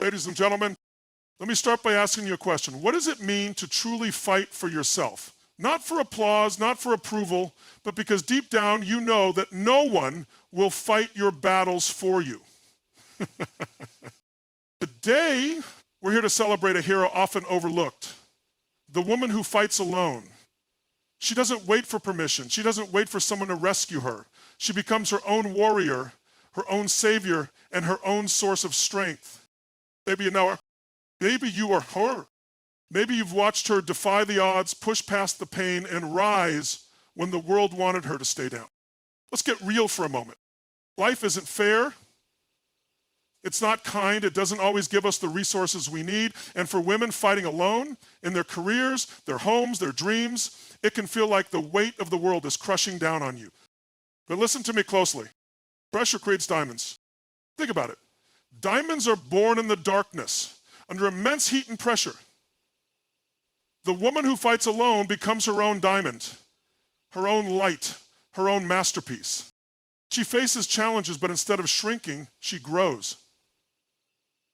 Ladies and gentlemen, let me start by asking you a question. What does it mean to truly fight for yourself? Not for applause, not for approval, but because deep down you know that no one will fight your battles for you. Today, we're here to celebrate a hero often overlooked. The woman who fights alone. She doesn't wait for permission. She doesn't wait for someone to rescue her. She becomes her own warrior, her own savior, and her own source of strength. Maybe you know her. Maybe you are her. Maybe you've watched her defy the odds, push past the pain, and rise when the world wanted her to stay down. Let's get real for a moment. Life isn't fair. It's not kind. It doesn't always give us the resources we need. And for women fighting alone in their careers, their homes, their dreams, it can feel like the weight of the world is crushing down on you. But listen to me closely. Pressure creates diamonds. Think about it. Diamonds are born in the darkness, under immense heat and pressure. The woman who fights alone becomes her own diamond, her own light, her own masterpiece. She faces challenges, but instead of shrinking, she grows.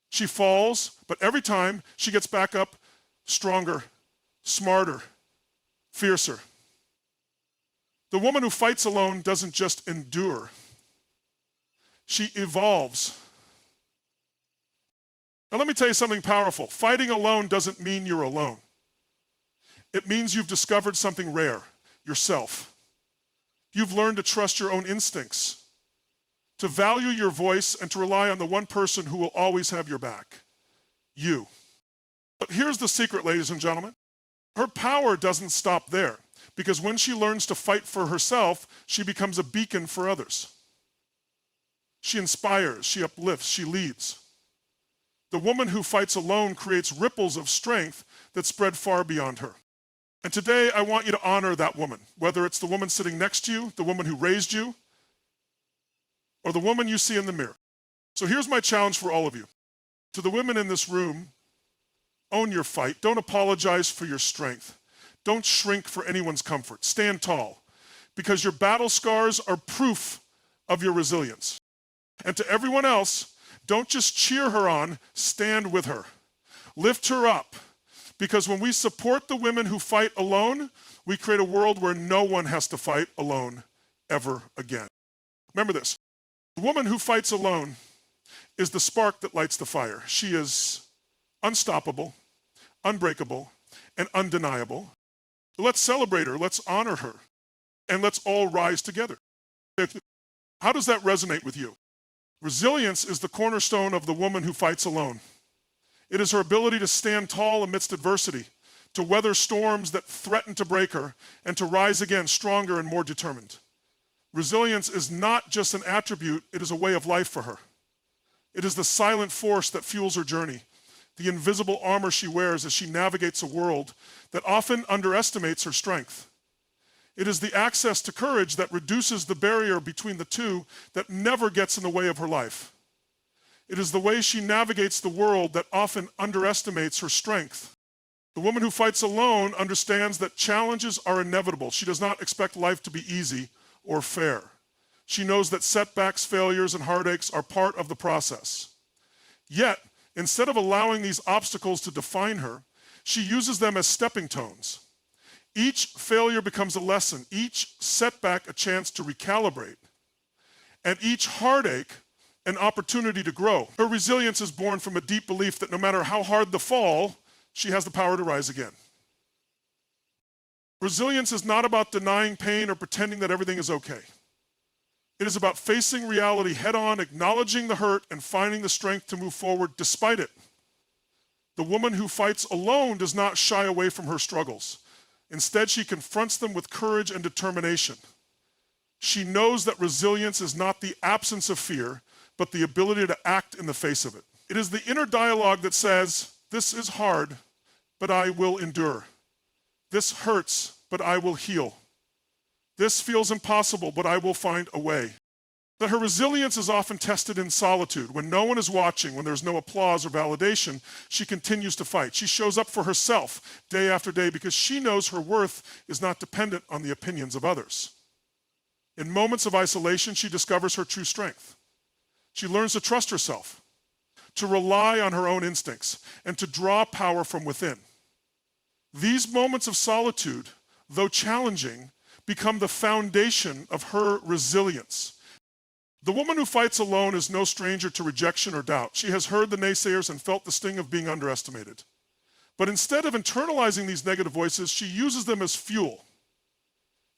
She falls, but every time she gets back up stronger, smarter, fiercer. The woman who fights alone doesn't just endure. She evolves. Now let me tell you something powerful. Fighting alone doesn't mean you're alone. It means you've discovered something rare, yourself. You've learned to trust your own instincts, to value your voice, and to rely on the one person who will always have your back, you. But here's the secret, ladies and gentlemen. Her power doesn't stop there, because when she learns to fight for herself, she becomes a beacon for others. She inspires, she uplifts, she leads. The woman who fights alone creates ripples of strength that spread far beyond her. And today, I want you to honor that woman, whether it's the woman sitting next to you, the woman who raised you, or the woman you see in the mirror. So here's my challenge for all of you. To the women in this room, own your fight. Don't apologize for your strength. Don't shrink for anyone's comfort. Stand tall, because your battle scars are proof of your resilience. And to everyone else, don't just cheer her on, stand with her. Lift her up, because when we support the women who fight alone, we create a world where no one has to fight alone ever again. Remember this. The woman who fights alone is the spark that lights the fire. She is unstoppable, unbreakable, and undeniable. Let's celebrate her, let's honor her, and let's all rise together. How does that resonate with you? Resilience is the cornerstone of the woman who fights alone. It is her ability to stand tall amidst adversity, to weather storms that threaten to break her, and to rise again stronger and more determined. Resilience is not just an attribute, it is a way of life for her. It is the silent force that fuels her journey, the invisible armor she wears as she navigates a world that often underestimates her strength. It is the access to courage that reduces the barrier between the two that never gets in the way of her life. It is the way she navigates the world that often underestimates her strength. The woman who fights alone understands that challenges are inevitable. She does not expect life to be easy or fair. She knows that setbacks, failures, and heartaches are part of the process. Yet, instead of allowing these obstacles to define her, she uses them as stepping stones. Each failure becomes a lesson, each setback a chance to recalibrate, and each heartache an opportunity to grow. Her resilience is born from a deep belief that no matter how hard the fall, she has the power to rise again. Resilience is not about denying pain or pretending that everything is okay. It is about facing reality head-on, acknowledging the hurt, and finding the strength to move forward despite it. The woman who fights alone does not shy away from her struggles. Instead, she confronts them with courage and determination. She knows that resilience is not the absence of fear, but the ability to act in the face of it. It is the inner dialogue that says, "This is hard, but I will endure. This hurts, but I will heal. This feels impossible, but I will find a way." That her resilience is often tested in solitude. When no one is watching, when there's no applause or validation, she continues to fight. She shows up for herself day after day because she knows her worth is not dependent on the opinions of others. In moments of isolation, she discovers her true strength. She learns to trust herself, to rely on her own instincts, and to draw power from within. These moments of solitude, though challenging, become the foundation of her resilience. The woman who fights alone is no stranger to rejection or doubt. She has heard the naysayers and felt the sting of being underestimated. But instead of internalizing these negative voices, she uses them as fuel.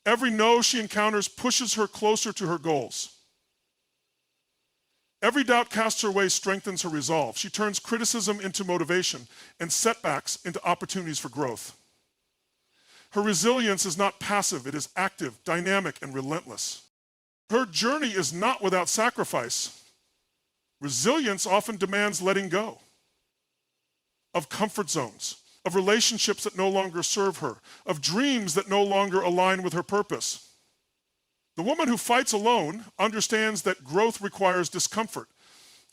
Every no she encounters pushes her closer to her goals. Every doubt cast her way strengthens her resolve. She turns criticism into motivation and setbacks into opportunities for growth. Her resilience is not passive, it is active, dynamic, and relentless. Her journey is not without sacrifice. Resilience often demands letting go of comfort zones, of relationships that no longer serve her, of dreams that no longer align with her purpose. The woman who fights alone understands that growth requires discomfort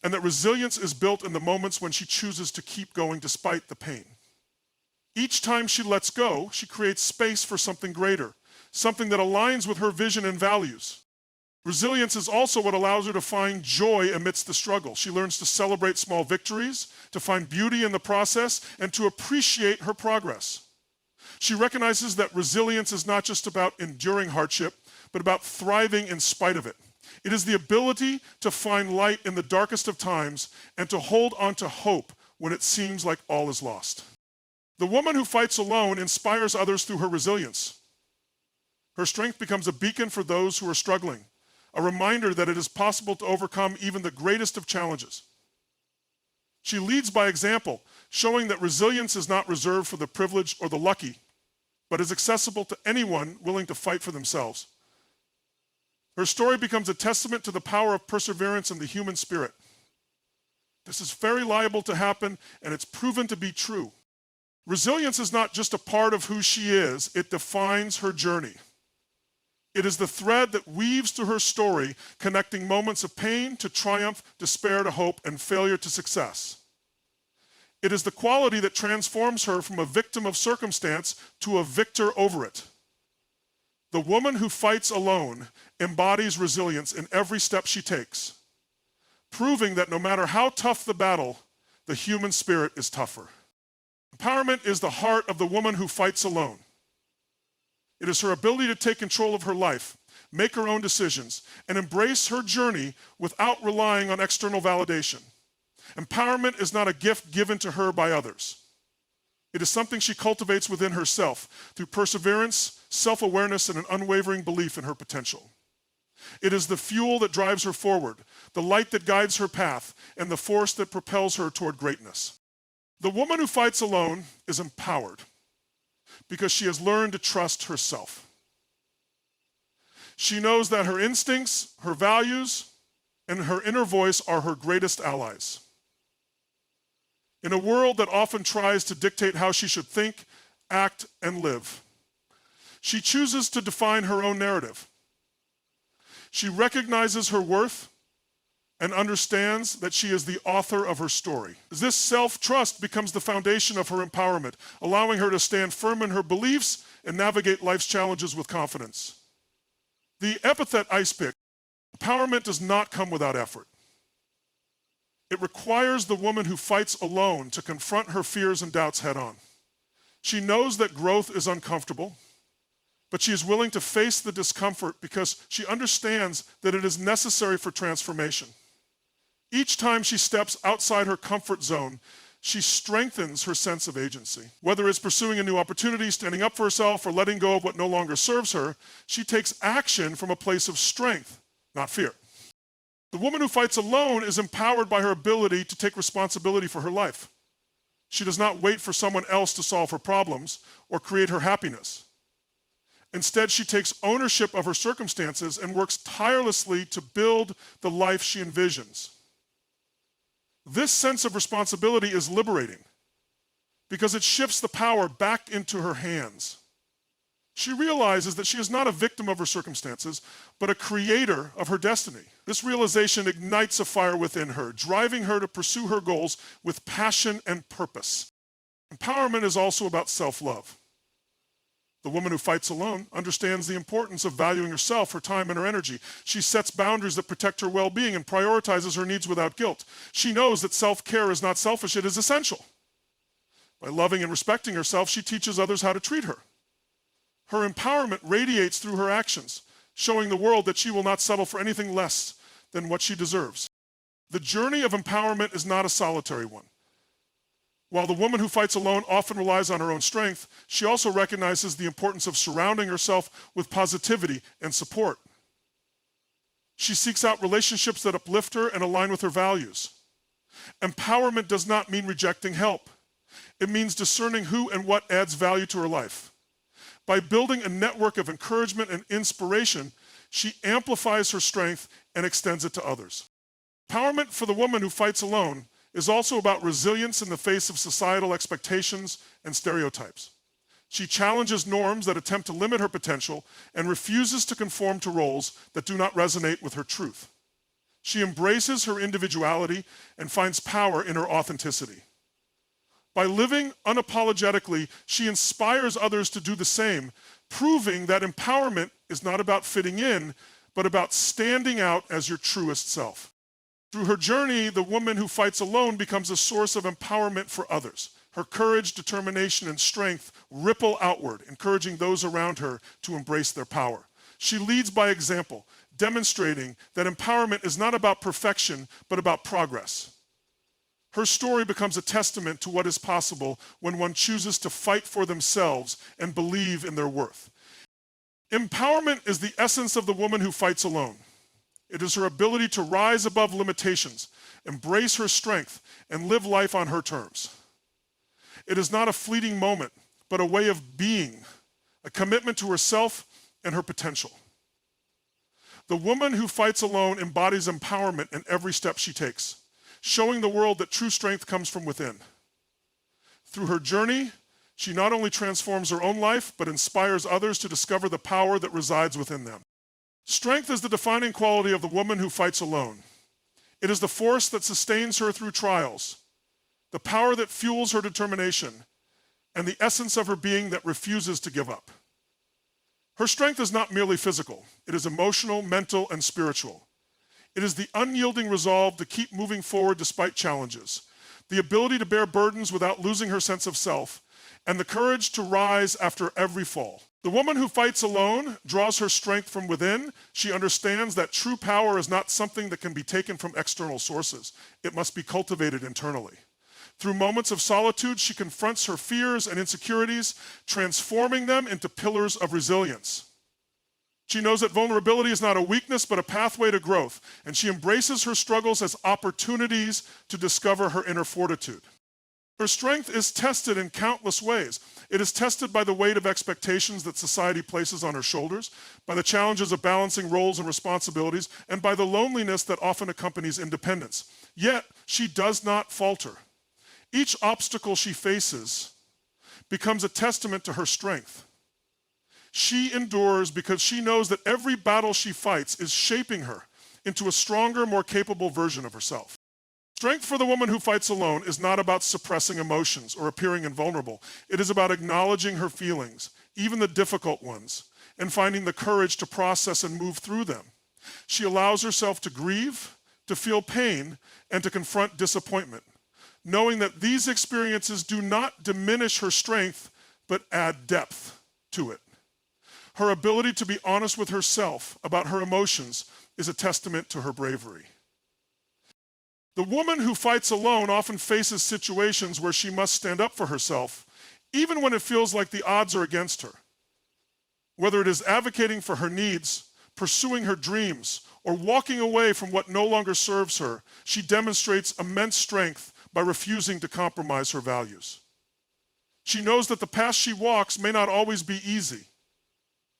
and that resilience is built in the moments when she chooses to keep going despite the pain. Each time she lets go, she creates space for something greater, something that aligns with her vision and values. Resilience is also what allows her to find joy amidst the struggle. She learns to celebrate small victories, to find beauty in the process, and to appreciate her progress. She recognizes that resilience is not just about enduring hardship, but about thriving in spite of it. It is the ability to find light in the darkest of times and to hold on to hope when it seems like all is lost. The woman who fights alone inspires others through her resilience. Her strength becomes a beacon for those who are struggling, a reminder that it is possible to overcome even the greatest of challenges. She leads by example, showing that resilience is not reserved for the privileged or the lucky, but is accessible to anyone willing to fight for themselves. Her story becomes a testament to the power of perseverance in the human spirit. This is very liable to happen, and it's proven to be true. Resilience is not just a part of who she is, it defines her journey. It is the thread that weaves through her story, connecting moments of pain to triumph, despair to hope, and failure to success. It is the quality that transforms her from a victim of circumstance to a victor over it. The woman who fights alone embodies resilience in every step she takes, proving that no matter how tough the battle, the human spirit is tougher. Empowerment is the heart of the woman who fights alone. It is her ability to take control of her life, make her own decisions, and embrace her journey without relying on external validation. Empowerment is not a gift given to her by others. It is something she cultivates within herself through perseverance, self-awareness, and an unwavering belief in her potential. It is the fuel that drives her forward, the light that guides her path, and the force that propels her toward greatness. The woman who fights alone is empowered because she has learned to trust herself. She knows that her instincts, her values, and her inner voice are her greatest allies. In a world that often tries to dictate how she should think, act, and live, she chooses to define her own narrative. She recognizes her worth and understands that she is the author of her story. This self-trust becomes the foundation of her empowerment, allowing her to stand firm in her beliefs and navigate life's challenges with confidence. The epithet ice pick, empowerment does not come without effort. It requires the woman who fights alone to confront her fears and doubts head on. She knows that growth is uncomfortable, but she is willing to face the discomfort because she understands that it is necessary for transformation. Each time she steps outside her comfort zone, she strengthens her sense of agency. Whether it's pursuing a new opportunity, standing up for herself, or letting go of what no longer serves her, she takes action from a place of strength, not fear. The woman who fights alone is empowered by her ability to take responsibility for her life. She does not wait for someone else to solve her problems or create her happiness. Instead, she takes ownership of her circumstances and works tirelessly to build the life she envisions. This sense of responsibility is liberating because it shifts the power back into her hands. She realizes that she is not a victim of her circumstances, but a creator of her destiny. This realization ignites a fire within her, driving her to pursue her goals with passion and purpose. Empowerment is also about self-love. The woman who fights alone understands the importance of valuing herself, her time, and her energy. She sets boundaries that protect her well-being and prioritizes her needs without guilt. She knows that self-care is not selfish, it is essential. By loving and respecting herself, she teaches others how to treat her. Her empowerment radiates through her actions, showing the world that she will not settle for anything less than what she deserves. The journey of empowerment is not a solitary one. While the woman who fights alone often relies on her own strength, she also recognizes the importance of surrounding herself with positivity and support. She seeks out relationships that uplift her and align with her values. Empowerment does not mean rejecting help. It means discerning who and what adds value to her life. By building a network of encouragement and inspiration, she amplifies her strength and extends it to others. Empowerment for the woman who fights alone is also about resilience in the face of societal expectations and stereotypes. She challenges norms that attempt to limit her potential and refuses to conform to roles that do not resonate with her truth. She embraces her individuality and finds power in her authenticity. By living unapologetically, she inspires others to do the same, proving that empowerment is not about fitting in, but about standing out as your truest self. Through her journey, the woman who fights alone becomes a source of empowerment for others. Her courage, determination, and strength ripple outward, encouraging those around her to embrace their power. She leads by example, demonstrating that empowerment is not about perfection, but about progress. Her story becomes a testament to what is possible when one chooses to fight for themselves and believe in their worth. Empowerment is the essence of the woman who fights alone. It is her ability to rise above limitations, embrace her strength, and live life on her terms. It is not a fleeting moment, but a way of being, a commitment to herself and her potential. The woman who fights alone embodies empowerment in every step she takes, showing the world that true strength comes from within. Through her journey, she not only transforms her own life, but inspires others to discover the power that resides within them. Strength is the defining quality of the woman who fights alone. It is the force that sustains her through trials, the power that fuels her determination, and the essence of her being that refuses to give up. Her strength is not merely physical. It is emotional, mental, and spiritual. It is the unyielding resolve to keep moving forward despite challenges, the ability to bear burdens without losing her sense of self, and the courage to rise after every fall. The woman who fights alone draws her strength from within. She understands that true power is not something that can be taken from external sources. It must be cultivated internally. Through moments of solitude, she confronts her fears and insecurities, transforming them into pillars of resilience. She knows that vulnerability is not a weakness, but a pathway to growth, and she embraces her struggles as opportunities to discover her inner fortitude. Her strength is tested in countless ways. It is tested by the weight of expectations that society places on her shoulders, by the challenges of balancing roles and responsibilities, and by the loneliness that often accompanies independence. Yet, she does not falter. Each obstacle she faces becomes a testament to her strength. She endures because she knows that every battle she fights is shaping her into a stronger, more capable version of herself. Strength for the woman who fights alone is not about suppressing emotions or appearing invulnerable. It is about acknowledging her feelings, even the difficult ones, and finding the courage to process and move through them. She allows herself to grieve, to feel pain, and to confront disappointment, knowing that these experiences do not diminish her strength, but add depth to it. Her ability to be honest with herself about her emotions is a testament to her bravery. The woman who fights alone often faces situations where she must stand up for herself, even when it feels like the odds are against her. Whether it is advocating for her needs, pursuing her dreams, or walking away from what no longer serves her, she demonstrates immense strength by refusing to compromise her values. She knows that the path she walks may not always be easy,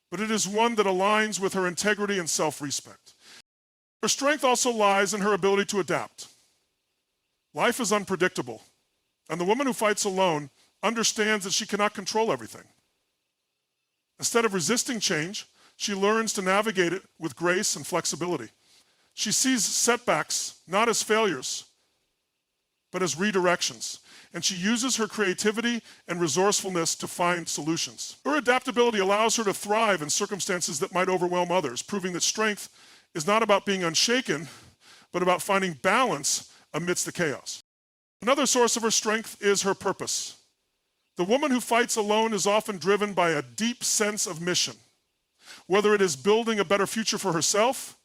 but it is one that aligns with her integrity and self-respect. Her strength also lies in her ability to adapt. Life is unpredictable, and the woman who fights alone understands that she cannot control everything. Instead of resisting change, she learns to navigate it with grace and flexibility. She sees setbacks not as failures, but but as redirections. And she uses her creativity and resourcefulness to find solutions. Her adaptability allows her to thrive in circumstances that might overwhelm others, proving that strength is not about being unshaken, but about finding balance amidst the chaos. Another source of her strength is her purpose. The woman who fights alone is often driven by a deep sense of mission, whether it is building a better future for herself,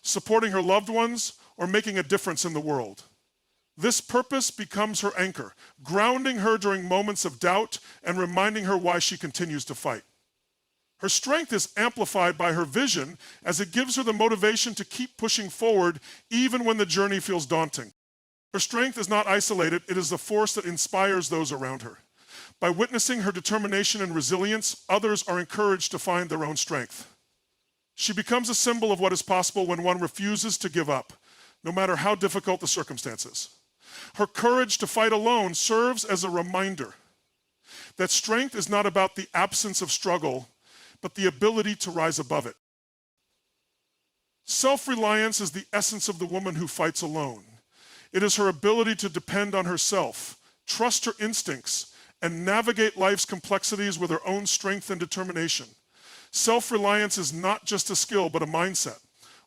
supporting her loved ones, or making a difference in the world. This purpose becomes her anchor, grounding her during moments of doubt and reminding her why she continues to fight. Her strength is amplified by her vision, as it gives her the motivation to keep pushing forward even when the journey feels daunting. Her strength is not isolated, it is the force that inspires those around her. By witnessing her determination and resilience, others are encouraged to find their own strength. She becomes a symbol of what is possible when one refuses to give up, no matter how difficult the circumstances. Her courage to fight alone serves as a reminder that strength is not about the absence of struggle, but the ability to rise above it. Self-reliance is the essence of the woman who fights alone. It is her ability to depend on herself, trust her instincts, and navigate life's complexities with her own strength and determination. Self-reliance is not just a skill, but a mindset,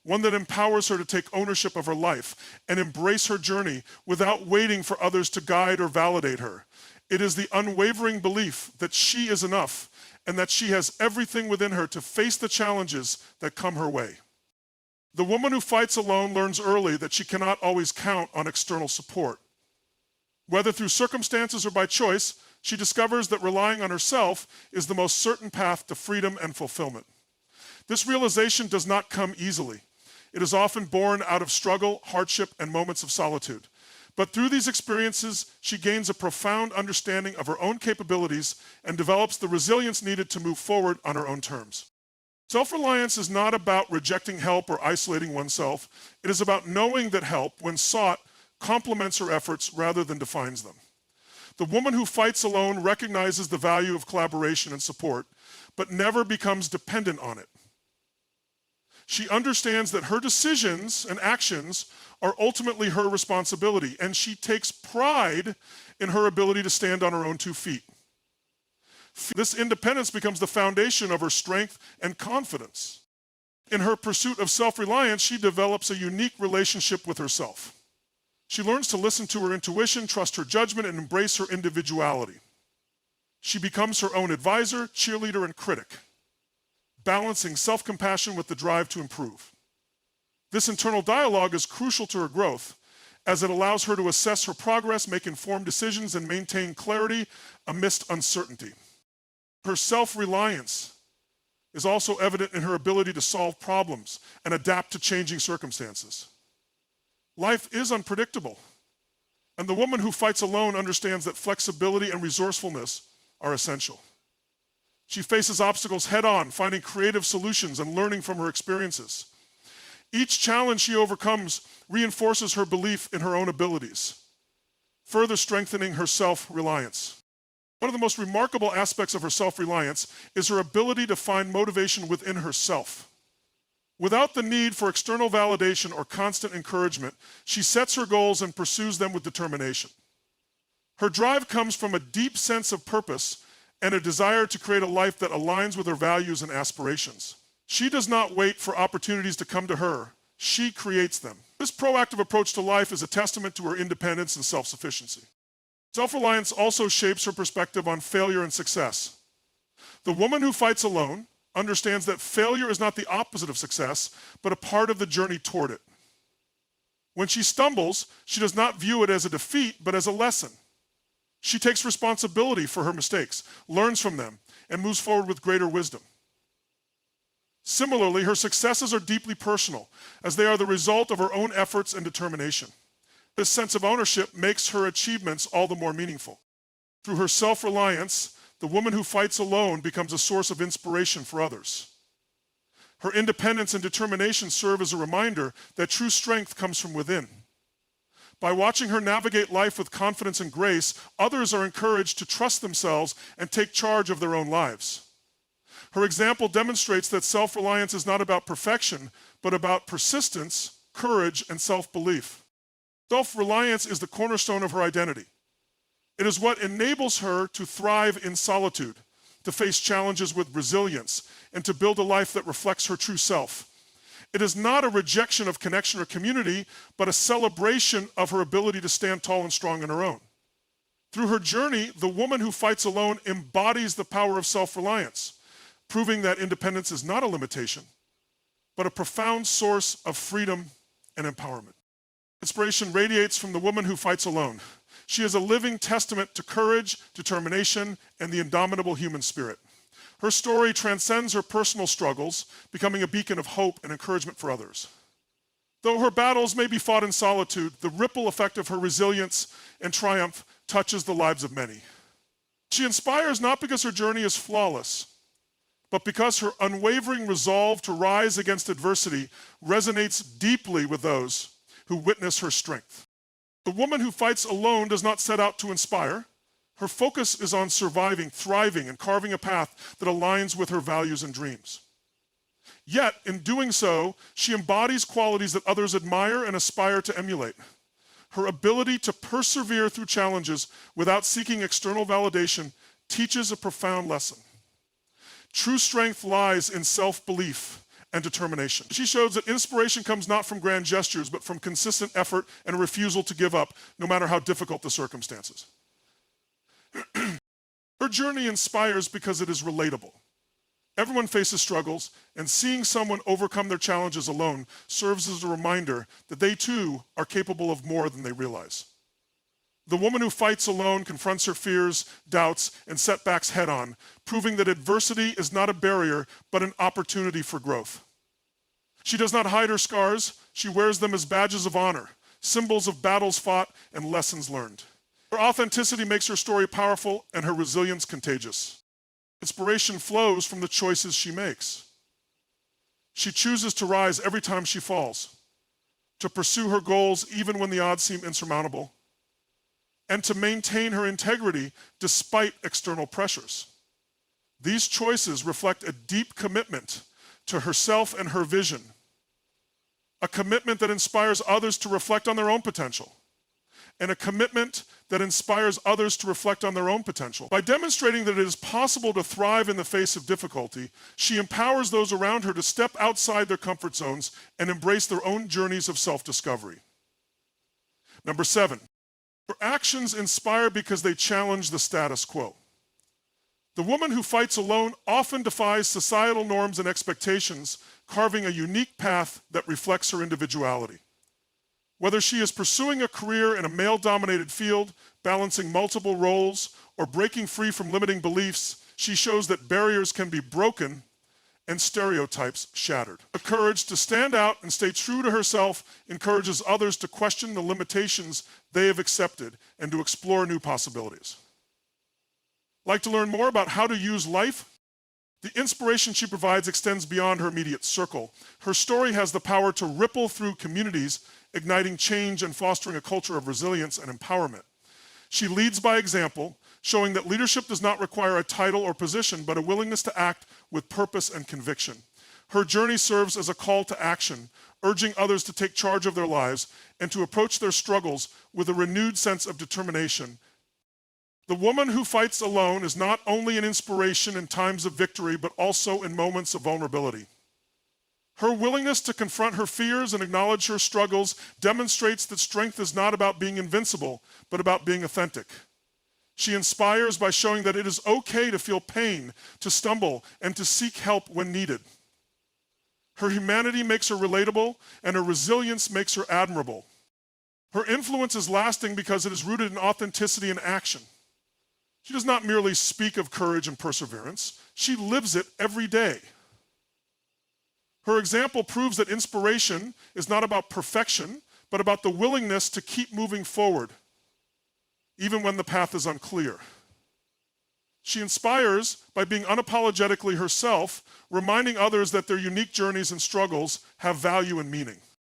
one that empowers her to take ownership of her life and embrace her journey without waiting for others to guide or validate her. It is the unwavering belief that she is enough and that she has everything within her to face the challenges that come her way. The woman who fights alone learns early that she cannot always count on external support. Whether through circumstances or by choice, she discovers that relying on herself is the most certain path to freedom and fulfillment. This realization does not come easily. It is often born out of struggle, hardship, and moments of solitude. But through these experiences, she gains a profound understanding of her own capabilities and develops the resilience needed to move forward on her own terms. Self-reliance is not about rejecting help or isolating oneself. It is about knowing that help, when sought, complements her efforts rather than defines them. The woman who fights alone recognizes the value of collaboration and support, but never becomes dependent on it. She understands that her decisions and actions are ultimately her responsibility, and she takes pride in her ability to stand on her own 2 feet. This independence becomes the foundation of her strength and confidence. In her pursuit of self-reliance, she develops a unique relationship with herself. She learns to listen to her intuition, trust her judgment, and embrace her individuality. She becomes her own advisor, cheerleader, and critic, balancing self-compassion with the drive to improve. This internal dialogue is crucial to her growth, as it allows her to assess her progress, make informed decisions, and maintain clarity amidst uncertainty. Her self-reliance is also evident in her ability to solve problems and adapt to changing circumstances. Life is unpredictable, and the woman who fights alone understands that flexibility and resourcefulness are essential. She faces obstacles head-on, finding creative solutions and learning from her experiences. Each challenge she overcomes reinforces her belief in her own abilities, further strengthening her self-reliance. One of the most remarkable aspects of her self-reliance is her ability to find motivation within herself. Without the need for external validation or constant encouragement, she sets her goals and pursues them with determination. Her drive comes from a deep sense of purpose and a desire to create a life that aligns with her values and aspirations. She does not wait for opportunities to come to her. She creates them. This proactive approach to life is a testament to her independence and self-sufficiency. Self-reliance also shapes her perspective on failure and success. The woman who fights alone understands that failure is not the opposite of success, but a part of the journey toward it. When she stumbles, she does not view it as a defeat, but as a lesson. She takes responsibility for her mistakes, learns from them, and moves forward with greater wisdom. Similarly, her successes are deeply personal, as they are the result of her own efforts and determination. This sense of ownership makes her achievements all the more meaningful. Through her self-reliance, the woman who fights alone becomes a source of inspiration for others. Her independence and determination serve as a reminder that true strength comes from within. By watching her navigate life with confidence and grace, others are encouraged to trust themselves and take charge of their own lives. Her example demonstrates that self-reliance is not about perfection, but about persistence, courage, and self-belief. Self-reliance is the cornerstone of her identity. It is what enables her to thrive in solitude, to face challenges with resilience, and to build a life that reflects her true self. It is not a rejection of connection or community, but a celebration of her ability to stand tall and strong on her own. Through her journey, the woman who fights alone embodies the power of self-reliance, proving that independence is not a limitation, but a profound source of freedom and empowerment. Inspiration radiates from the woman who fights alone. She is a living testament to courage, determination, and the indomitable human spirit. Her story transcends her personal struggles, becoming a beacon of hope and encouragement for others. Though her battles may be fought in solitude, the ripple effect of her resilience and triumph touches the lives of many. She inspires not because her journey is flawless, but because her unwavering resolve to rise against adversity resonates deeply with those who witness her strength. The woman who fights alone does not set out to inspire. Her focus is on surviving, thriving, and carving a path that aligns with her values and dreams. Yet, in doing so, she embodies qualities that others admire and aspire to emulate. Her ability to persevere through challenges without seeking external validation teaches a profound lesson. True strength lies in self-belief and determination. She shows that inspiration comes not from grand gestures, but from consistent effort and a refusal to give up, no matter how difficult the circumstances. Her journey inspires because it is relatable. Everyone faces struggles, and seeing someone overcome their challenges alone serves as a reminder that they too are capable of more than they realize. The woman who fights alone confronts her fears, doubts, and setbacks head-on, proving that adversity is not a barrier, but an opportunity for growth. She does not hide her scars. She wears them as badges of honor, symbols of battles fought and lessons learned. Her authenticity makes her story powerful and her resilience contagious. Inspiration flows from the choices she makes. She chooses to rise every time she falls, to pursue her goals even when the odds seem insurmountable, and to maintain her integrity despite external pressures. These choices reflect a deep commitment to herself and her vision, a commitment that inspires others to reflect on their own potential, and a commitment that inspires others to reflect on their own potential. By demonstrating that it is possible to thrive in the face of difficulty, she empowers those around her to step outside their comfort zones and embrace their own journeys of self-discovery. Number 7, her actions inspire because they challenge the status quo. The woman who fights alone often defies societal norms and expectations, carving a unique path that reflects her individuality. Whether she is pursuing a career in a male-dominated field, balancing multiple roles, or breaking free from limiting beliefs, she shows that barriers can be broken and stereotypes shattered. The courage to stand out and stay true to herself encourages others to question the limitations they have accepted and to explore new possibilities. Like to learn more about how to use life? The inspiration she provides extends beyond her immediate circle. Her story has the power to ripple through communities, igniting change and fostering a culture of resilience and empowerment. She leads by example, showing that leadership does not require a title or position, but a willingness to act with purpose and conviction. Her journey serves as a call to action, urging others to take charge of their lives and to approach their struggles with a renewed sense of determination. The woman who fights alone is not only an inspiration in times of victory, but also in moments of vulnerability. Her willingness to confront her fears and acknowledge her struggles demonstrates that strength is not about being invincible, but about being authentic. She inspires by showing that it is okay to feel pain, to stumble, and to seek help when needed. Her humanity makes her relatable, and her resilience makes her admirable. Her influence is lasting because it is rooted in authenticity and action. She does not merely speak of courage and perseverance, she lives it every day. Her example proves that inspiration is not about perfection, but about the willingness to keep moving forward, even when the path is unclear. She inspires by being unapologetically herself, reminding others that their unique journeys and struggles have value and meaning.